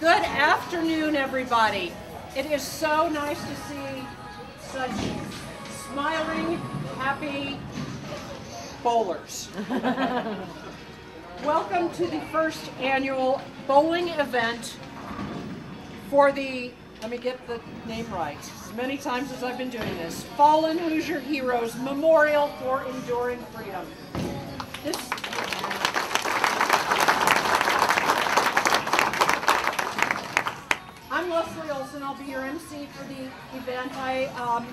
Good afternoon, everybody. It is so nice to see such smiling, happy bowlers. Welcome to the first annual bowling event for the, let me get the name right, as many times as I've been doing this, Fallen Hoosier Heroes Memorial for Enduring Freedom. I'm Leslie Olson. I'll be your MC for the event. I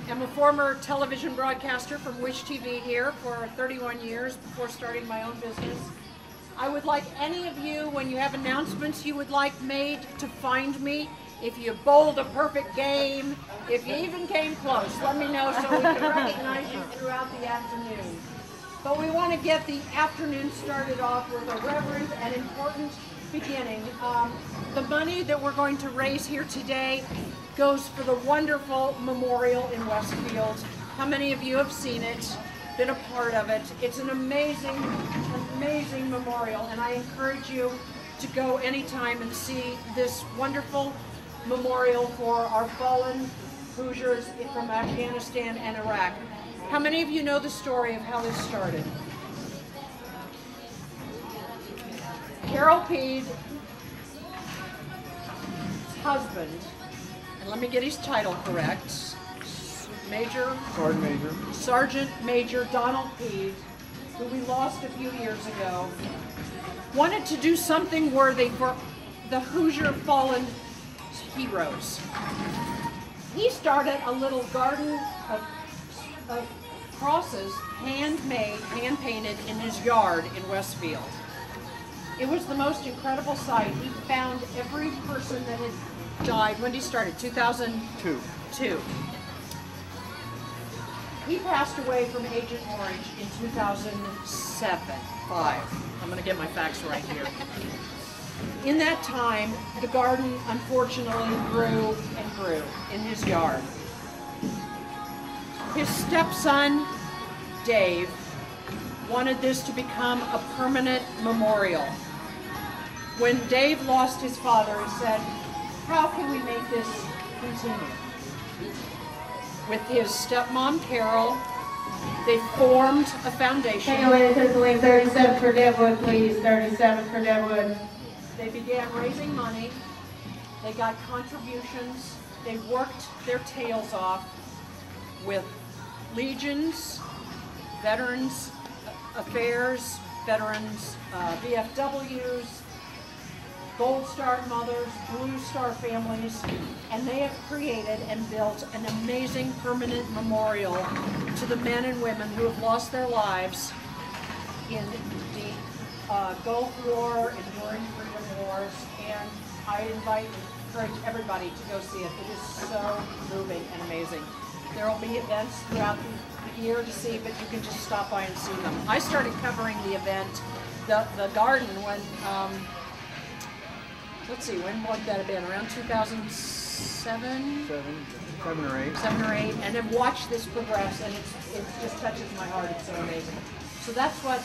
am a former television broadcaster from Wish TV here for 31 years before starting my own business. I would like any of you, when you have announcements you would like made, to find me. If you bowled a perfect game, if you even came close, let me know so we can recognize you throughout the afternoon. But we want to get the afternoon started off with a reverent and important beginning. The money that we're going to raise here today goes for the wonderful memorial in Westfield. How many of you have seen it, been a part of it? It's an amazing, amazing memorial, and I encourage you to go anytime and see this wonderful memorial for our fallen Hoosiers from Afghanistan and Iraq. How many of you know the story of how this started? Carol Pede's husband, and let me get his title correct, Sergeant Major Donald Pede, who we lost a few years ago, wanted to do something worthy for the Hoosier fallen heroes. He started a little garden of crosses, handmade, hand-painted in his yard in Westfield. It was the most incredible sight. He found every person that had died. When did he start? 2002. He passed away from Agent Orange in 2005. I'm going to get my facts right here. In that time, the garden unfortunately grew and grew in his yard. His stepson, Dave, wanted this to become a permanent memorial. When Dave lost his father, he said, how can we make this continue? With his stepmom, Carol, they formed a foundation. Hey, ladies and gentlemen, 37 for Deadwood, please. 37 for Deadwood. They began raising money. They got contributions. They worked their tails off with legions, Veterans Affairs, Veterans VFWs, Gold Star mothers, Blue Star families, and they have created and built an amazing permanent memorial to the men and women who have lost their lives in the Gulf War, Enduring Freedom Wars, and I encourage everybody to go see it. It is so moving and amazing. There will be events throughout the year to see, but you can just stop by and see them. I started covering the event, the garden, when, let's see, when would that have been? Around 2007? 7 or 8. 7 or 8, and have watched this progress, and it just touches my heart. It's so amazing. So that's what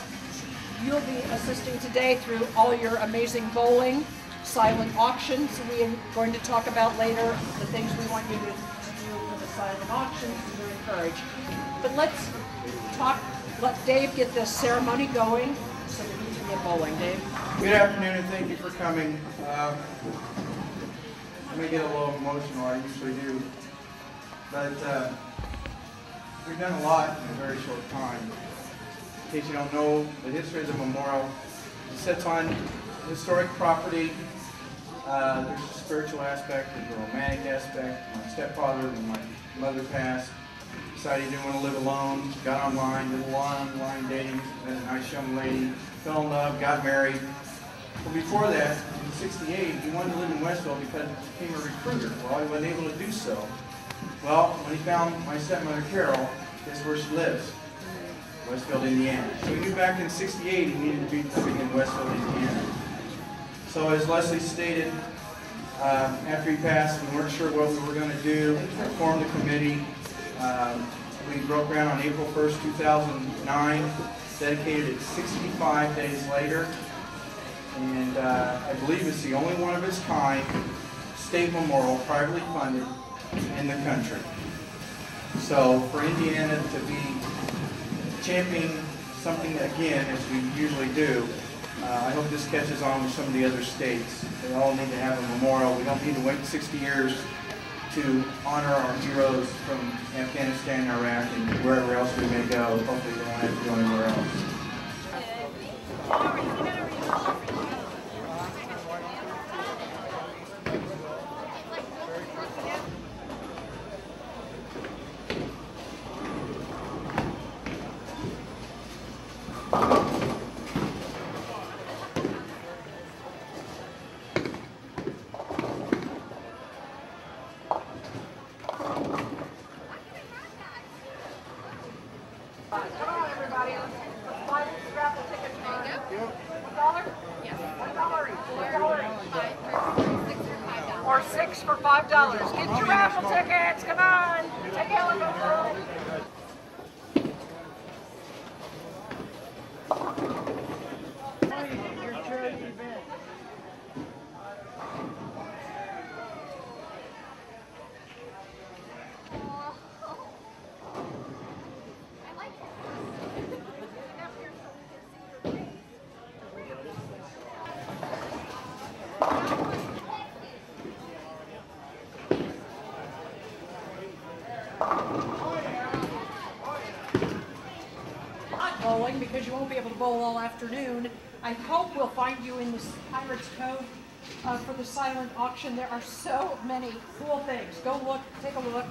you'll be assisting today through all your amazing bowling, silent auctions. We are going to talk about later the things we want you to do for the silent auctions to encourage. But let's let Dave get this ceremony going so that we can get bowling. Dave? Good afternoon and thank you for coming. I'm going to get a little emotional, I usually do. But we've done a lot in a very short time. In case you don't know, the history of the memorial, it sits on historic property. There's a spiritual aspect, there's a romantic aspect. My stepfather, when my mother passed, decided he didn't want to live alone, got online, did a lot of online dating, met a nice young lady, fell in love, got married. Well, before that, in '68, he wanted to live in Westville because he became a recruiter. Well, he wasn't able to do so. Well, when he found my stepmother, Carol, guess where she lives? Westfield, Indiana. So he knew back in '68 he needed to be living in Westfield, Indiana. So as Leslie stated, after he passed, we weren't sure what we were going to do. We formed a committee. We broke ground on April 1st, 2009, dedicated it 65 days later. and I believe it's the only one of its kind state memorial privately funded in the country. So for Indiana to be championing something again, as we usually do, I hope this catches on with some of the other states. They all need to have a memorial. We don't need to wait 60 years to honor our heroes from Afghanistan, Iraq, and wherever else we may go. Hopefully they won't have to go anywhere else. Come on, everybody. Let's buy this raffle ticket. $1? Yes. $1 each. $1 each. Or six for $5. Get your raffle tickets. Come on. Take Ellen. Your charity event. Bowling, because you won't be able to bowl all afternoon. I hope we'll find you in this Pirates Cove for the silent auction. There are so many cool things. Go look, take a look.